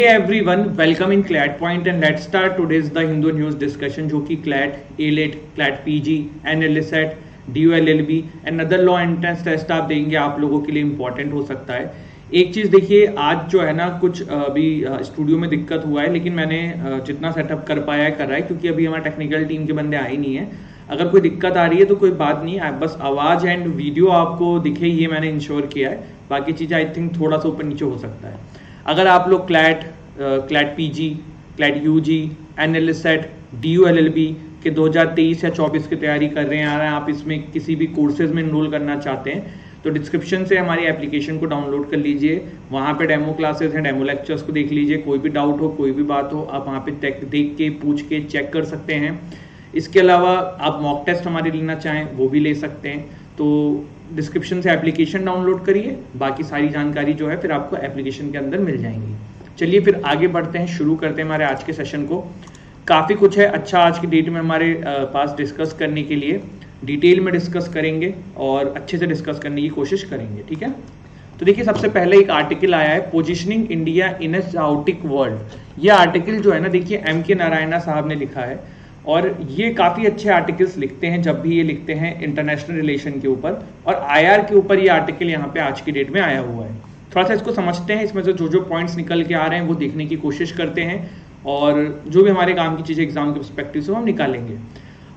Hey everyone, welcome in CLAT Point and let's start today's The Hindu News discussion जो कि CLAT, ALET, CLAT PG, NLSAT, DULLB and other law entrance test आप देंगे आप लोगों के लिए important हो सकता है। एक चीज़ देखिए, आज जो है ना कुछ अभी स्टूडियो में दिक्कत हुआ है, लेकिन मैंने जितना सेटअप कर पाया है कर रहा है, क्योंकि अभी हमारा टेक्निकल टीम के बंदे आए नहीं है। अगर कोई दिक्कत आ रही है तो कोई बात नहीं है, बस आवाज़ एंड वीडियो आपको दिखे ये मैंने इंश्योर किया है। बाकी चीज़ें आई थिंक थोड़ा सा ऊपर नीचे हो सकता है। अगर आप लोग क्लैट पीजी, क्लैट यूजी, एनएलएसएट, डीयूएलएलबी के 2023 या 24 की तैयारी कर रहे हैं, आप इसमें किसी भी कोर्सेज में इनरोल करना चाहते हैं तो डिस्क्रिप्शन से हमारी एप्लीकेशन को डाउनलोड कर लीजिए। वहाँ पे डेमो क्लासेस हैं, डेमो लेक्चर्स को देख लीजिए। कोई भी डाउट हो, कोई भी बात हो, आप वहाँ पे देख के पूछ के चेक कर सकते हैं। इसके अलावा आप मॉक टेस्ट हमारे लेना चाहें वो भी ले सकते हैं। तो डिस्क्रिप्शन से एप्लीकेशन डाउनलोड करिए, बाकी सारी जानकारी जो है फिर आपको एप्लीकेशन के अंदर मिल जाएंगी। चलिए फिर आगे बढ़ते हैं, शुरू करते हैं हमारे आज के सेशन को। काफ़ी कुछ है अच्छा आज की डेट में हमारे पास डिस्कस करने के लिए। डिटेल में डिस्कस करेंगे और अच्छे से डिस्कस करने की कोशिश करेंगे, ठीक है। तो देखिए, सबसे पहले एक आर्टिकल आया है, positioning India in a chaotic world. ये आर्टिकल जो है ना, देखिए MK नारायणा साहब ने लिखा है और ये काफ़ी अच्छे आर्टिकल्स लिखते हैं जब भी ये लिखते हैं इंटरनेशनल रिलेशन के ऊपर, और IR के ऊपर ये आर्टिकल यहाँ पे आज की डेट में आया हुआ है। थोड़ा सा इसको समझते हैं, इसमें से जो पॉइंट्स निकल के आ रहे हैं वो देखने की कोशिश करते हैं, और जो भी हमारे काम की चीज़ें एग्जाम के पर्सपेक्टिव से हम निकालेंगे।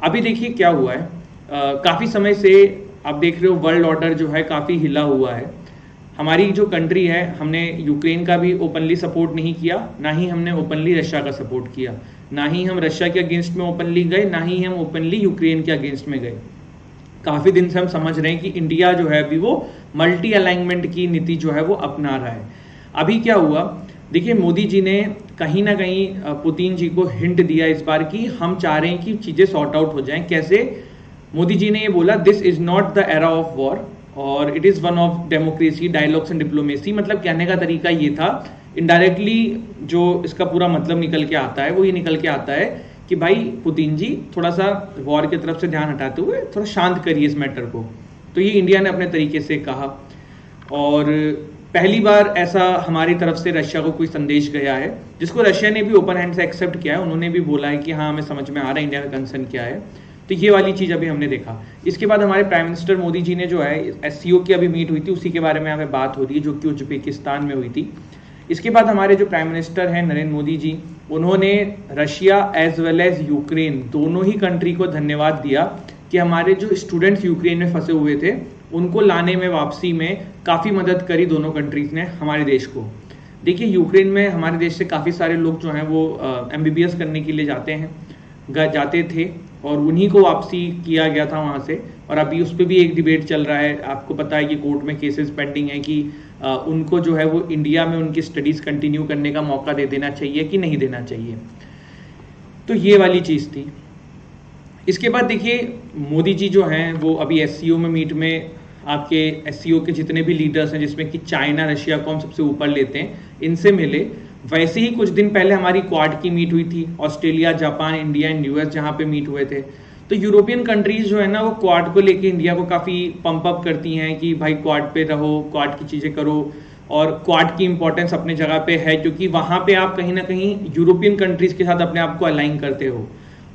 अभी देखिए क्या हुआ है, काफ़ी समय से आप देख रहे हो वर्ल्ड ऑर्डर जो है काफ़ी हिला हुआ है। हमारी जो कंट्री है, हमने यूक्रेन का भी ओपनली सपोर्ट नहीं किया, ना ही हमने ओपनली रशिया का सपोर्ट किया, ना ही हम रशिया के अगेंस्ट में ओपनली गए, ना ही हम ओपनली यूक्रेन के अगेंस्ट में गए। काफ़ी दिन से हम समझ रहे हैं कि इंडिया जो है अभी वो मल्टी अलाइनमेंट की नीति जो है वो अपना रहा है। अभी क्या हुआ, देखिए मोदी जी ने कहीं ना कहीं पुतिन जी को हिंट दिया इस बार कि हम चाह रहे हैं कि चीज़ें सॉर्ट आउट हो जाएं। कैसे? मोदी जी ने ये बोला, this is not the era of war और it is one of democracy, dialogues and diplomacy. मतलब कहने का तरीका ये था, इनडायरेक्टली जो इसका पूरा मतलब निकल के आता है वो ये निकल के आता है कि भाई पुतिन जी थोड़ा सा वॉर की तरफ से ध्यान हटाते हुए थोड़ा शांत करिए इस मैटर को। तो ये इंडिया ने अपने तरीके से कहा, और पहली बार ऐसा हमारी तरफ से रशिया को कोई संदेश गया है, जिसको रशिया ने भी ओपन हैंड से एक्सेप्ट किया है। उन्होंने भी बोला है कि हाँ, हमें समझ में आ रहा है इंडिया का कंसर्न क्या है। तो ये वाली चीज़ अभी हमने देखा। इसके बाद हमारे प्राइम मिनिस्टर मोदी जी ने जो है SCO की अभी मीट हुई थी, उसी के बारे में हमें बात हो रही है, जो कि उज्बेकिस्तान में हुई थी। इसके बाद हमारे जो प्राइम मिनिस्टर हैं नरेंद्र मोदी जी, उन्होंने Russia as well as Ukraine दोनों ही कंट्री को धन्यवाद दिया कि हमारे जो स्टूडेंट्स यूक्रेन में फंसे हुए थे उनको लाने में, वापसी में काफ़ी मदद करी दोनों कंट्रीज ने हमारे देश को। देखिए, यूक्रेन में हमारे देश से काफ़ी सारे लोग जो हैं वो MBBS करने के लिए जाते थे और उन्हीं को वापसी किया गया था वहाँ से। और अभी उस पर भी एक डिबेट चल रहा है, आपको पता है कि कोर्ट में केसेस पेंडिंग है कि उनको जो है वो इंडिया में उनकी स्टडीज़ कंटिन्यू करने का मौका दे देना चाहिए कि नहीं देना चाहिए। तो ये वाली चीज़ थी। इसके बाद देखिए, मोदी जी जो हैं वो अभी SCO में मीट में, आपके SCO के जितने भी लीडर्स हैं, जिसमें कि चाइना, रशिया को हम सबसे ऊपर लेते हैं, इनसे मिले। वैसे ही कुछ दिन पहले हमारी क्वाड की मीट हुई थी, Australia, Japan, India and US जहाँ पे मीट हुए थे। तो यूरोपियन कंट्रीज जो है ना वो क्वाड को लेके इंडिया को काफ़ी पंप अप करती हैं कि भाई क्वाड पे रहो, क्वाड की चीज़ें करो। और क्वाड की इंपॉर्टेंस अपने जगह पे है, क्योंकि वहाँ पे आप कहीं ना कहीं यूरोपियन कंट्रीज के साथ अपने आप को अलाइन करते हो,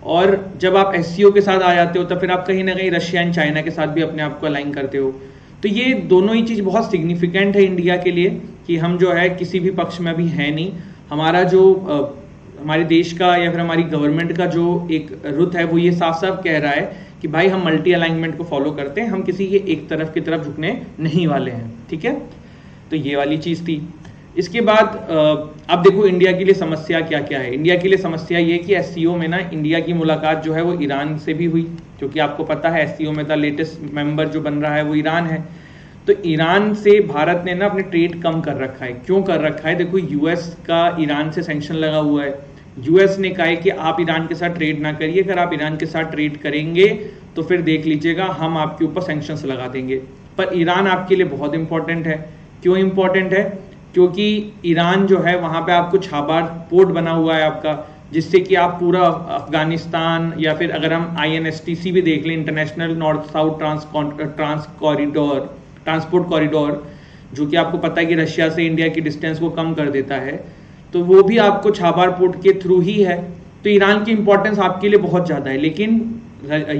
और जब आप SCO के साथ आ जाते हो तो फिर आप कहीं ना कहीं रशिया एंड चाइना के साथ भी अपने आप को अलाइन करते हो। तो ये दोनों ही चीज़ बहुत सिग्निफिकेंट है इंडिया के लिए कि हम जो है किसी भी पक्ष में अभी है नहीं। हमारा जो हमारे देश का या फिर हमारी गवर्नमेंट का जो एक रुख है वो ये साफ साफ कह रहा है कि भाई हम मल्टी अलाइनमेंट को फॉलो करते हैं, हम किसी के एक तरफ की तरफ झुकने नहीं वाले हैं, ठीक है। तो ये वाली चीज़ थी। इसके बाद अब देखो इंडिया के लिए समस्या क्या क्या है। इंडिया के लिए समस्या ये कि SCO में ना इंडिया की मुलाकात जो है वो ईरान से भी हुई, क्योंकि आपको पता है SCO में द लेटेस्ट मेंबर जो बन रहा है वो ईरान है। तो ईरान से भारत ने ना अपने ट्रेड कम कर रखा है। क्यों कर रखा है? देखो, US का ईरान से सैंक्शन लगा हुआ है। US ने कहा है कि आप ईरान के साथ ट्रेड ना करिए, अगर आप ईरान के साथ ट्रेड करेंगे तो फिर देख लीजिएगा हम आपके ऊपर सैंक्शंस लगा देंगे। पर ईरान आपके लिए बहुत इंपॉर्टेंट है। क्यों इंपॉर्टेंट है? क्योंकि ईरान जो है वहाँ पे आपको छाबार पोर्ट बना हुआ है आपका, जिससे कि आप पूरा अफगानिस्तान, या फिर अगर हम INSTC भी देख लें, international north south transport corridor, जो कि आपको पता है कि रशिया से इंडिया की डिस्टेंस को कम कर देता है। तो वो भी आपको छाबार पोर्ट के थ्रू ही है। तो ईरान की इंपॉर्टेंस आपके लिए बहुत ज़्यादा है, लेकिन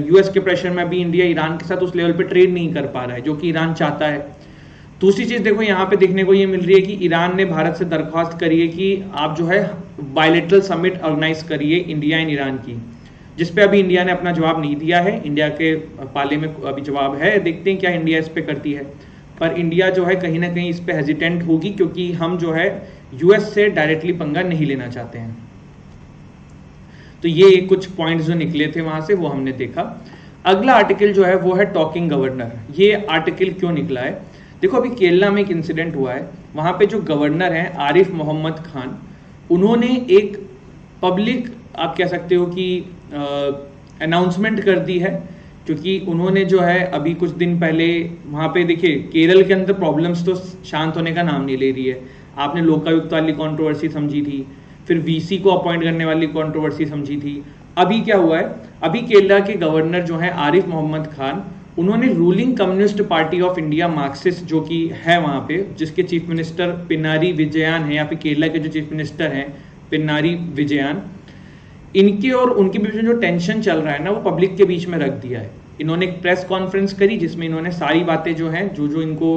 यूएस के प्रेशर में अभी इंडिया ईरान के साथ उस लेवल पे ट्रेड नहीं कर पा रहा है जो कि ईरान चाहता है। दूसरी चीज़ देखो यहाँ पे देखने को ये मिल रही है कि ईरान ने भारत से दरख्वास्त करी है कि आप जो है बायलेटरल समिट ऑर्गेनाइज करिए इंडिया एंड ईरान की, जिस पे अभी इंडिया ने अपना जवाब नहीं दिया है। इंडिया के पाले में अभी जवाब है, देखते हैं क्या इंडिया इस पे करती है। पर इंडिया जो है कहीं ना कहीं इस पे हेजिटेंट होगी, क्योंकि हम जो है यूएस से डायरेक्टली पंगा नहीं लेना चाहते हैं। तो ये कुछ पॉइंट्स जो निकले थे वहां से वो हमने देखा। अगला आर्टिकल जो है वो है टॉकिंग गवर्नर। ये आर्टिकल क्यों निकला है? देखो अभी केरला में एक इंसिडेंट हुआ है, वहां पे जो गवर्नर हैं आरिफ मोहम्मद खान, उन्होंने एक पब्लिक आप कह सकते हो कि अनाउंसमेंट कर दी है, क्योंकि उन्होंने जो है अभी कुछ दिन पहले वहाँ पे देखिए केरल के अंदर प्रॉब्लम्स तो शांत होने का नाम नहीं ले रही है। आपने लोकायुक्त वाली कंट्रोवर्सी समझी थी, फिर वीसी को अपॉइंट करने वाली कंट्रोवर्सी समझी थी। अभी क्या हुआ है, अभी केरला के गवर्नर जो है आरिफ मोहम्मद खान, उन्होंने ruling communist party of India Marxist जो कि है वहाँ पे, जिसके चीफ मिनिस्टर पिनारी विजयन है, या फिर केरला के जो चीफ मिनिस्टर हैं पिनारी विजयन, इनके और उनके बीच में जो टेंशन चल रहा है ना, वो पब्लिक के बीच में रख दिया है। इन्होंने एक प्रेस कॉन्फ्रेंस करी जिसमें इन्होंने सारी बातें जो हैं जो इनको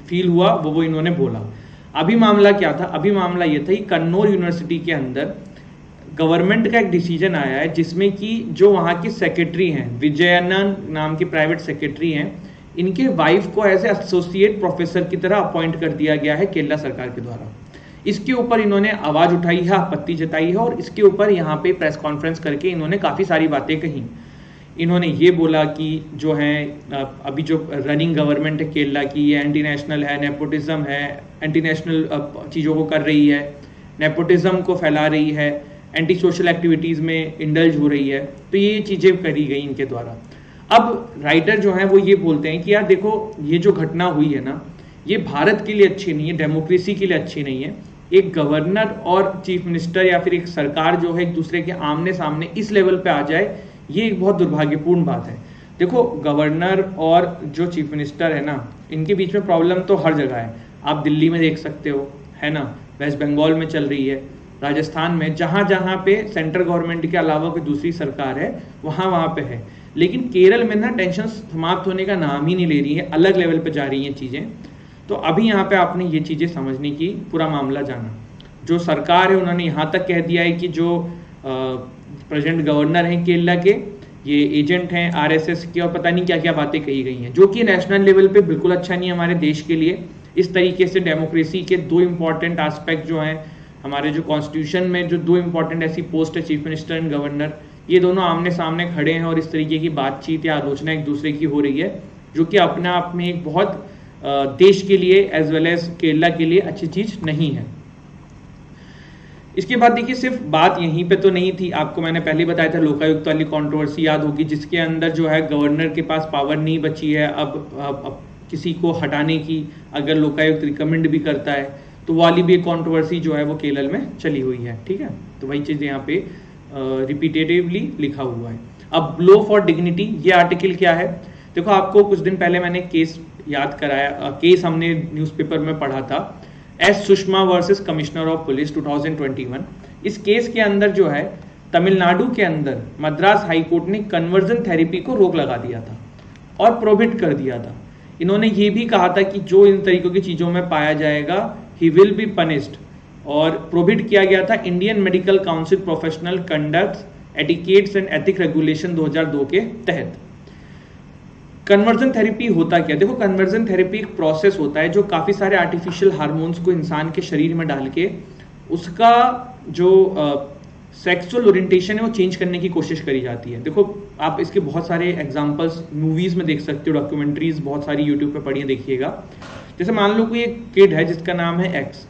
फील हुआ वो इन्होंने बोला। अभी मामला क्या था? अभी मामला ये था कि कन्नौर यूनिवर्सिटी के अंदर गवर्नमेंट का एक डिसीजन आया है जिसमें कि जो वहाँ के सेक्रेटरी हैं, विजयनन नाम के प्राइवेट सेक्रेटरी हैं, इनके वाइफ को एज ए एसोसिएट प्रोफेसर की तरह अपॉइंट कर दिया गया है केरला सरकार के द्वारा। इसके ऊपर इन्होंने आवाज उठाई है, आपत्ति जताई है, और इसके ऊपर यहाँ पे प्रेस कॉन्फ्रेंस करके इन्होंने काफ़ी सारी बातें कही। इन्होंने ये बोला कि जो है अभी जो रनिंग गवर्नमेंट है केरला की, ये एंटी नेशनल है, नेपोटिज्म है, एंटी नेशनल चीज़ों को कर रही है, नेपोटिज्म को फैला रही है, एंटी सोशल एक्टिविटीज़ में इंडल्ज हो रही है। तो ये चीज़ें करी गई इनके द्वारा। अब राइटर जो हैं वो ये बोलते हैं कि यार देखो ये जो घटना हुई है ना, ये भारत के लिए अच्छी नहीं है, डेमोक्रेसी के लिए अच्छी नहीं है। एक गवर्नर और चीफ मिनिस्टर या फिर एक सरकार जो है एक दूसरे के आमने सामने इस लेवल पे आ जाए, ये एक बहुत दुर्भाग्यपूर्ण बात है। देखो गवर्नर और जो चीफ मिनिस्टर है ना, इनके बीच में प्रॉब्लम तो हर जगह है। आप दिल्ली में देख सकते हो, है ना, वेस्ट बंगाल में चल रही है, राजस्थान में, जहाँ जहाँ पे सेंट्रल गवर्नमेंट के अलावा कोई दूसरी सरकार है वहाँ पे है। लेकिन केरल में ना टेंशन समाप्त होने का नाम ही नहीं ले रही है, अलग लेवल पे जा रही हैं चीज़ें। तो अभी यहाँ पे आपने ये चीज़ें समझने की, पूरा मामला जाना। जो सरकार है उन्होंने यहाँ तक कह दिया है कि जो प्रेजेंट गवर्नर हैं केरला के, ये एजेंट हैं आरएसएस के, और पता नहीं क्या क्या बातें कही गई हैं, जो कि नेशनल लेवल पे बिल्कुल अच्छा नहीं है हमारे देश के लिए। इस तरीके से डेमोक्रेसी के दो इम्पॉर्टेंट एस्पेक्ट जो हैं हमारे जो कॉन्स्टिट्यूशन में, जो दो इम्पॉर्टेंट ऐसी पोस्ट है चीफ मिनिस्टर एंड गवर्नर, ये दोनों आमने सामने खड़े हैं और इस तरीके की बातचीत या आलोचना एक दूसरे की हो रही है, जो कि अपने आप में एक बहुत देश के लिए एज वेल एज केरला के लिए अच्छी चीज नहीं है। इसके बाद देखिए सिर्फ बात यहीं पे तो नहीं थी, आपको मैंने पहले बताया था लोकायुक्त वाली कंट्रोवर्सी याद होगी, जिसके अंदर जो है गवर्नर के पास पावर नहीं बची है अब किसी को हटाने की, अगर लोकायुक्त रिकमेंड भी करता है तो वाली भी कंट्रोवर्सी जो है वो केरल में चली हुई है। ठीक है, तो वही चीज़ यहाँ पे रिपीटेटिवली लिखा हुआ है। अब लो फॉर डिग्निटी, ये आर्टिकल क्या है? देखो आपको कुछ दिन पहले मैंने केस याद कराया, केस हमने न्यूज़पेपर में पढ़ा था, S Sushma versus commissioner of police 2021। इस केस के अंदर जो है तमिलनाडु के अंदर मद्रास हाई कोर्ट ने कन्वर्जन थेरेपी को रोक लगा दिया था और प्रोहिबिट कर दिया था। इन्होंने ये भी कहा था कि जो इन तरीकों की चीज़ों में पाया जाएगा ही विल बी पनिश्ड, और प्रोहिबिट किया गया था Indian medical council professional conduct etiquettes and ethic regulation 2002 के तहत। कन्वर्जन थेरेपी होता क्या? देखो कन्वर्जन थेरेपी एक प्रोसेस होता है जो काफ़ी सारे आर्टिफिशियल हार्मोन्स को इंसान के शरीर में डाल के उसका जो सेक्सुअल ओरिएंटेशन है वो चेंज करने की कोशिश करी जाती है। देखो आप इसके बहुत सारे एग्जांपल्स मूवीज़ में देख सकते हो, डॉक्यूमेंट्रीज बहुत सारी यूट्यूब पे पढ़िए, देखिएगा। जैसे मान लो कोई एक किड है जिसका नाम है एक्स,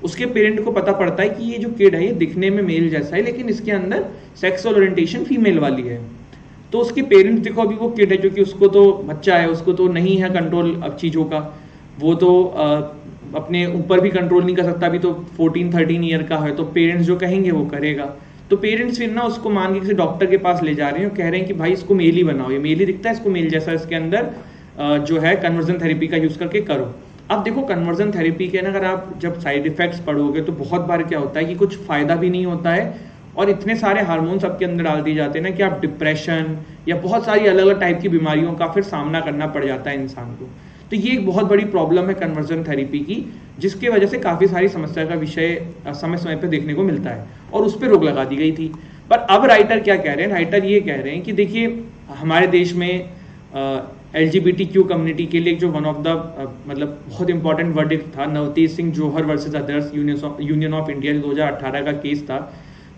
उसके पेरेंट को पता पड़ता है कि ये जो किड है ये दिखने में मेल जैसा है लेकिन इसके अंदर सेक्सुअल ओरिएंटेशन फीमेल वाली है। तो उसके पेरेंट्स, देखो अभी वो किड है क्योंकि उसको तो बच्चा है, उसको तो नहीं है कंट्रोल अब चीज़ों का, वो तो अपने ऊपर भी कंट्रोल नहीं कर सकता, अभी तो 14-13 ईयर का है, तो पेरेंट्स जो कहेंगे वो करेगा। तो पेरेंट्स फिर ना उसको मान के किसी डॉक्टर के पास ले जा रहे हैं और कह रहे हैं कि भाई इसको मेल ही बनाओ, ये मेल ही दिखता है, इसको मेल जैसा इसके अंदर जो है कन्वर्जन थेरेपी का यूज़ करके करो। अब देखो कन्वर्जन थेरेपी के ना अगर आप जब साइड इफेक्ट्स पढ़ोगे तो बहुत बार क्या होता है कि कुछ फायदा भी नहीं होता है और इतने सारे हार्मोन्स आपके अंदर डाल दिए जाते हैं ना कि आप डिप्रेशन या बहुत सारी अलग अलग टाइप की बीमारियों का फिर सामना करना पड़ जाता है इंसान को। तो ये एक बहुत बड़ी प्रॉब्लम है कन्वर्जन थेरेपी की, जिसकी वजह से काफ़ी सारी समस्या का विषय समय समय पर देखने को मिलता है और उस पर रोक लगा दी गई थी। पर अब राइटर क्या कह रहे हैं, राइटर ये कह रहे हैं कि देखिए हमारे देश में LGBTQ कम्युनिटी के लिए जो वन ऑफ द मतलब बहुत इंपॉर्टेंट वर्डिक्ट था, Navtej Singh Johar versus others union of India 2018 का केस था,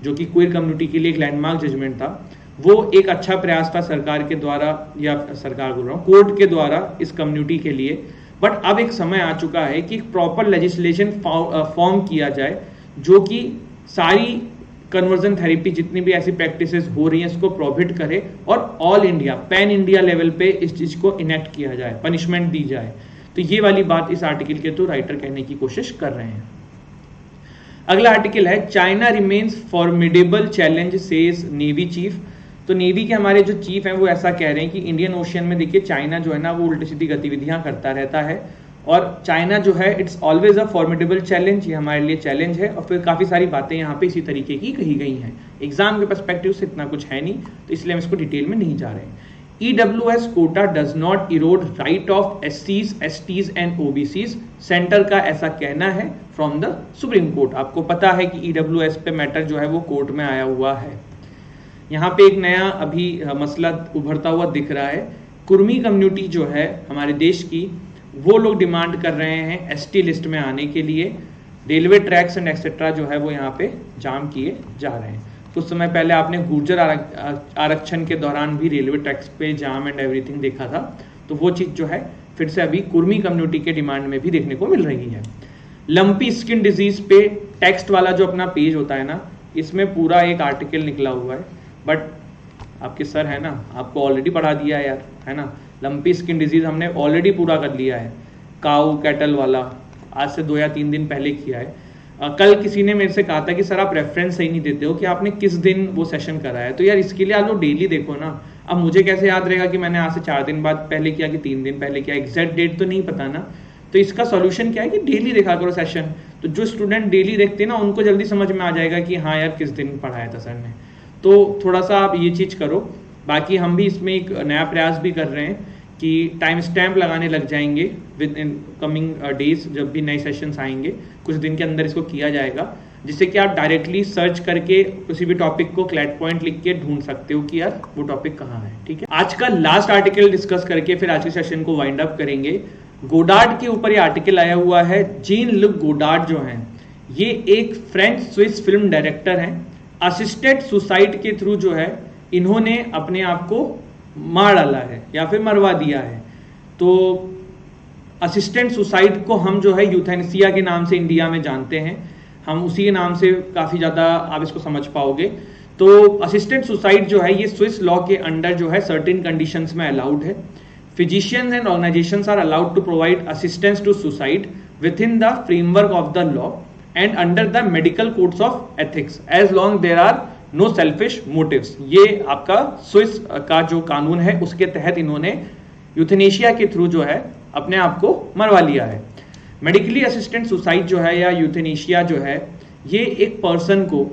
जो कि क्वेयर कम्युनिटी के लिए एक लैंडमार्क जजमेंट था। वो एक अच्छा प्रयास था सरकार के द्वारा, या सरकार बोल रहा हूँ, कोर्ट के द्वारा इस कम्युनिटी के लिए। बट अब एक समय आ चुका है कि प्रॉपर लेजिस्लेशन फॉर्म किया जाए जो कि सारी कन्वर्जन थेरेपी जितनी भी ऐसी प्रैक्टिसेस हो रही हैं इसको प्रोहिबिट करे और all India pan India level पे इस चीज को इनेक्ट किया जाए, पनिशमेंट दी जाए। तो ये वाली बात इस आर्टिकल के तो राइटर कहने की कोशिश कर रहे हैं। अगला आर्टिकल है China remains formidable challenge says navy chief. तो नेवी के हमारे जो चीफ हैं वो ऐसा कह रहे हैं कि इंडियन ओशियन में देखिए चाइना जो है ना वो उल्टी सीधी गतिविधियां करता रहता है और चाइना जो है it's always a formidable challenge, ये हमारे लिए चैलेंज है। और फिर काफ़ी सारी बातें यहाँ पे इसी तरीके की कही गई हैं। एग्जाम के पर्सपेक्टिव से इतना कुछ है नहीं तो इसलिए हम इसको डिटेल में नहीं जा रहे हैं। EWS quota does not erode right of SCs, STs and OBCs, centre का ऐसा कहना है फ्रॉम द सुप्रीम कोर्ट। आपको पता है कि EWS पे मैटर जो है वो कोर्ट में आया हुआ है। यहाँ पे एक नया अभी मसला उभरता हुआ दिख रहा है। कुर्मी कम्युनिटी जो है हमारे देश की, वो लोग डिमांड कर रहे हैं ST लिस्ट में आने के लिए। रेलवे ट्रैक्स एंड एक्सेट्रा जो है वो यहाँ पे जाम किए जा रहे हैं। कुछ समय पहले आपने गुर्जर आरक्षण के दौरान भी रेलवे ट्रैक्स पे जाम एंड एवरीथिंग देखा था, तो वो चीज़ जो है फिर से अभी कुर्मी कम्युनिटी के डिमांड में भी देखने को मिल रही है। लंपी स्किन डिजीज पे टेक्स्ट वाला जो अपना पेज होता है ना, इसमें पूरा एक आर्टिकल निकला हुआ है। बट आपके सर है ना, आपको ऑलरेडी पढ़ा दिया है यार, है ना। लंपी स्किन डिजीज हमने ऑलरेडी पूरा कर लिया है, काऊ कैटल वाला आज से 2 या 3 दिन पहले किया है। कल किसी ने मेरे से कहा था कि सर आप रेफरेंस सही नहीं देते हो कि आपने किस दिन वो सेशन कराया है। तो यार इसके लिए आप लोग डेली देखो ना। अब मुझे कैसे याद रहेगा कि मैंने आज से 4 दिन बाद पहले किया कि 3 दिन पहले किया, एग्जैक्ट डेट तो नहीं पता ना। तो इसका सॉल्यूशन क्या है कि डेली देखा करो सेशन। तो जो स्टूडेंट डेली देखते हैं ना उनको जल्दी समझ में आ जाएगा कि हाँ यार किस दिन पढ़ाया था सर ने। तो थोड़ा सा आप ये चीज़ करो। बाकी हम भी इसमें एक नया प्रयास भी कर रहे हैं कि टाइम स्टैम्प लगाने लग जाएंगे विद इन कमिंग डेज। जब भी नए सेशंस आएंगे कुछ दिन के अंदर इसको किया जाएगा, जिससे कि आप डायरेक्टली सर्च करके किसी भी टॉपिक को क्लैट पॉइंट लिख के ढूंढ सकते हो कि यार वो टॉपिक कहाँ है। ठीक है, आज का लास्ट आर्टिकल डिस्कस करके फिर आज के सेशन को वाइंड अप करेंगे। गोडार्ड के ऊपर ये आर्टिकल आया हुआ है। जीन लुक गोडार्ड जो हैं ये एक फ्रेंच स्विस फिल्म डायरेक्टर हैं। असिस्टेड सुसाइड के थ्रू जो है इन्होंने अपने आप को मार डाला है या फिर मरवा दिया है। तो असिस्टेंट सुसाइड को हम जो है यूथेनेसिया के नाम से इंडिया में जानते हैं, हम उसी के नाम से काफ़ी ज़्यादा आप इसको समझ पाओगे। तो असिस्टेंट सुसाइड जो है ये स्विस लॉ के अंडर जो है सर्टेन कंडीशंस में अलाउड है। Physicians and organisations are allowed to provide assistance to suicide within the framework of the law and under the medical codes of ethics as long there are no selfish motives. ये आपका Swiss का जो कानून है उसके तहत इन्होंने euthanasia के थ्रू जो है अपने आप को मरवा लिया है। मेडिकली असिस्टेंट सुसाइड जो है या यूथेनेशिया जो है ये एक पर्सन को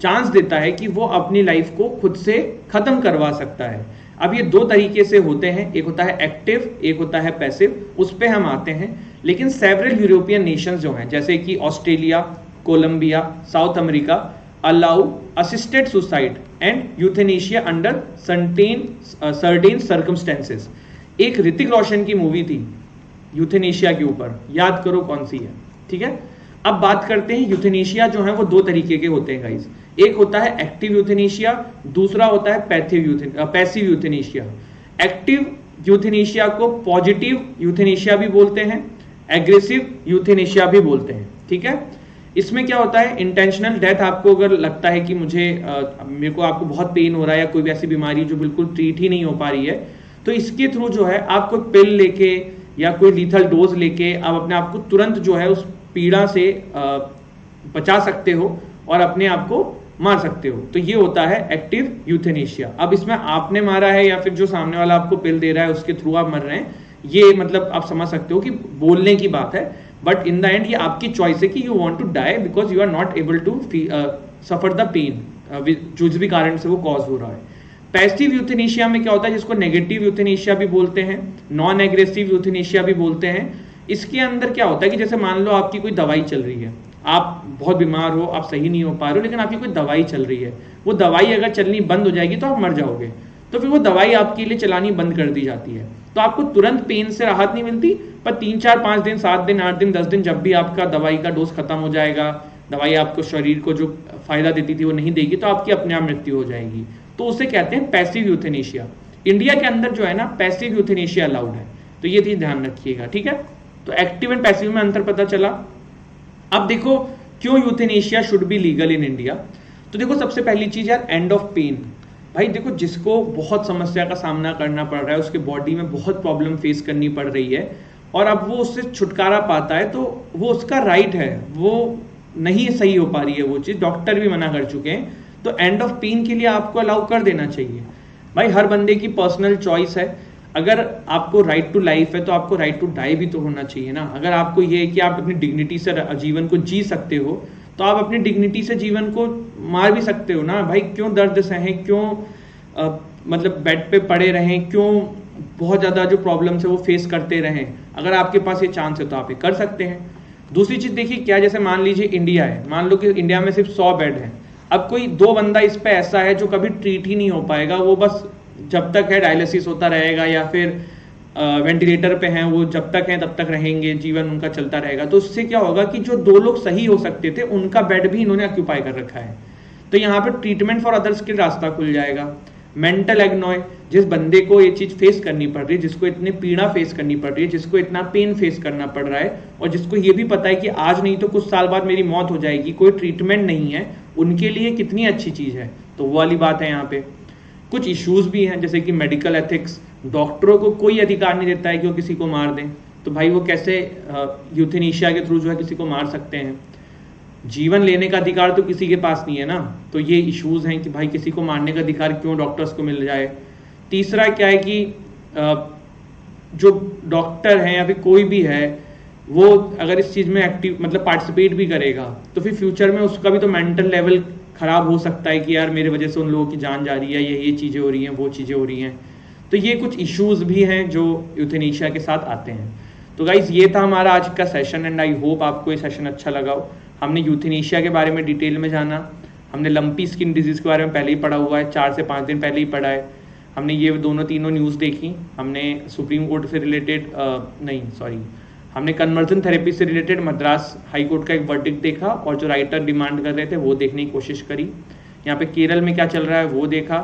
चांस देता है कि वो अपनी लाइफ को खुद से खत्म करवा सकता है। अब ये 2 तरीके से होते हैं, एक होता है एक्टिव, एक होता है पैसिव, उस पर हम आते हैं। लेकिन सेवरल यूरोपियन नेशंस जो हैं जैसे कि Australia, Colombia, South America allow assisted suicide and euthanasia under certain circumstances। एक ऋतिक रोशन की मूवी थी यूथेनेशिया के ऊपर, याद करो कौन सी है। ठीक है, अब बात करते हैं यूथेनेशिया जो है वो 2 तरीके के होते हैं गाइस। एक होता है एक्टिव यूथेनेशिया, दूसरा होता है पैसिव यूथेनेशिया। एक्टिव यूथेनेशिया को पॉजिटिव यूथेनेशिया भी बोलते हैं, एग्रेसिव यूथेनेशिया भी बोलते हैं। ठीक है, इसमें क्या होता है, इंटेंशनल डेथ। आपको अगर लगता है कि मेरे को आपको बहुत पेन हो रहा है या कोई भी ऐसी बीमारी जो बिल्कुल ट्रीट ही नहीं हो पा रही है, तो इसके थ्रू जो है आप कोई पिल लेके या कोई लीथल डोज लेके आप अपने आप को तुरंत जो है उस पीड़ा से बचा सकते हो और अपने आप को मार सकते हो। तो ये होता है एक्टिव यूथेनेशिया। अब इसमें आपने मारा है या फिर जो सामने वाला आपको पिल दे रहा है उसके थ्रू आप मर रहे हैं, ये मतलब आप समझ सकते हो कि बोलने की बात है, बट इन द एंड ये आपकी चॉइस है कि you want to die because you are not able to suffer the pain जिस भी कारण से वो कॉज हो रहा है। पैसिव यूथेनेशिया में क्या होता है, जिसको नेगेटिव यूथेनेशिया भी बोलते हैं, नॉन एग्रेसिव यूथेनेशिया भी बोलते हैं। इसके अंदर क्या होता है कि जैसे मान लो आपकी कोई दवाई चल रही है, आप बहुत बीमार हो, आप सही नहीं हो पा रहे हो, लेकिन आपकी कोई दवाई चल रही है, वो दवाई अगर चलनी बंद हो जाएगी तो आप मर जाओगे, तो फिर वो दवाई आपके लिए चलानी बंद कर दी जाती है। तो आपको तुरंत पेन से राहत नहीं मिलती, पर 3, 4, 5 दिन, 7 दिन, 8 दिन, 10 दिन जब भी आपका दवाई का डोज खत्म हो जाएगा, दवाई आपको शरीर को जो फायदा देती थी वो नहीं देगी, तो आपकी अपने आप मृत्यु हो जाएगी। तो उसे कहते हैं पैसिव यूथेनेशिया। इंडिया के अंदर जो है ना, पैसिव यूथेनेशिया अलाउड है, तो ये चीज ध्यान रखिएगा, ठीक है। तो एक्टिव एंड पैसिव में अंतर पता चला। अब देखो क्यों euthanasia should be legal in India. तो देखो सबसे पहली चीज यार, एंड ऑफ पेन। भाई देखो, जिसको बहुत समस्या का सामना करना पड़ रहा है, उसके बॉडी में बहुत प्रॉब्लम फेस करनी पड़ रही है, और अब वो उससे छुटकारा पाता है, तो वो उसका राइट है, वो नहीं सही हो पा रही है वो चीज, डॉक्टर भी मना कर चुके हैं, तो एंड ऑफ पेन के लिए आपको अलाउ कर देना चाहिए। भाई हर बंदे की पर्सनल चॉइस है, अगर आपको राइट टू लाइफ है तो आपको राइट टू डाई भी तो होना चाहिए ना। अगर आपको ये है कि आप अपनी डिग्निटी से जीवन को जी सकते हो, तो आप अपनी डिग्निटी से जीवन को मार भी सकते हो ना। भाई क्यों दर्द सहें, क्यों मतलब बेड पे पड़े रहें, क्यों बहुत ज़्यादा जो प्रॉब्लम्स है वो फेस करते रहें। अगर आपके पास ये चांस है तो आप ये कर सकते हैं। दूसरी चीज़ देखिए क्या, जैसे मान लीजिए इंडिया है, मान लो कि इंडिया में सिर्फ 100 बेड है, अब कोई 2 बंदा इस पे ऐसा है जो कभी ट्रीट ही नहीं हो पाएगा, वो बस जब तक है डायलिसिस होता रहेगा, या फिर वेंटिलेटर पे हैं, वो जब तक हैं तब तक रहेंगे, जीवन उनका चलता रहेगा। तो उससे क्या होगा कि जो 2 लोग सही हो सकते थे, उनका बेड भी इन्होंने ऑक्यूपाई कर रखा है। तो यहाँ पे ट्रीटमेंट फॉर अदर्स के रास्ता खुल जाएगा। मेंटल एग्नॉय, जिस बंदे को ये चीज फेस करनी पड़ रही है, जिसको इतनी पीड़ा फेस करनी पड़ रही है, जिसको इतना पेन फेस करना पड़ रहा है, और जिसको ये भी पता है कि आज नहीं तो कुछ साल बाद मेरी मौत हो जाएगी, कोई ट्रीटमेंट नहीं है, उनके लिए कितनी अच्छी चीज है। तो वो वाली बात है यहाँ पे। कुछ इश्यूज भी हैं, जैसे कि मेडिकल एथिक्स, डॉक्टरों को कोई अधिकार नहीं देता है कि वो किसी को मार दें, तो भाई वो कैसे यूथेनेशिया के थ्रू जो है किसी को मार सकते हैं। जीवन लेने का अधिकार तो किसी के पास नहीं है ना, तो ये इश्यूज हैं कि भाई किसी को मारने का अधिकार क्यों डॉक्टर्स को मिल जाए। तीसरा क्या है कि जो डॉक्टर हैं या फिर कोई भी है, वो अगर इस चीज़ में एक्टिव मतलब पार्टिसिपेट भी करेगा, तो फिर फ्यूचर में उसका भी तो मेंटल लेवल खराब हो सकता है कि यार मेरे वजह से उन लोगों की जान जा रही है, ये चीज़ें हो रही हैं, वो चीज़ें हो रही हैं। तो ये कुछ इश्यूज भी हैं जो यूथेनेशिया के साथ आते हैं। तो गाइज ये था हमारा आज का सेशन, एंड आई होप आपको ये सेशन अच्छा लगा हो। हमने यूथेनेशिया के बारे में डिटेल में जाना, हमने लंपी स्किन डिजीज के बारे में पहले ही पढ़ा हुआ है, 4 से 5 दिन पहले ही पढ़ा है। हमने ये तीनों न्यूज़ देखी, हमने सुप्रीम कोर्ट से रिलेटेड हमने कन्वर्जन थेरेपी से रिलेटेड मद्रास हाई कोर्ट का एक वर्डिक्ट देखा, और जो राइटर डिमांड कर रहे थे वो देखने की कोशिश करी। यहाँ पे केरल में क्या चल रहा है वो देखा,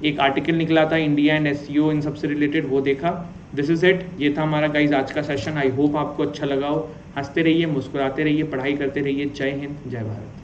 एक आर्टिकल निकला था इंडिया एंड SEO इन सबसे रिलेटेड, वो देखा। दिस इज इट, ये था हमारा गाइज आज का सेशन। आई होप आपको अच्छा लगा हो। हंसते रहिए, मुस्कुराते रहिए, पढ़ाई करते रहिए। जय हिंद, जय भारत।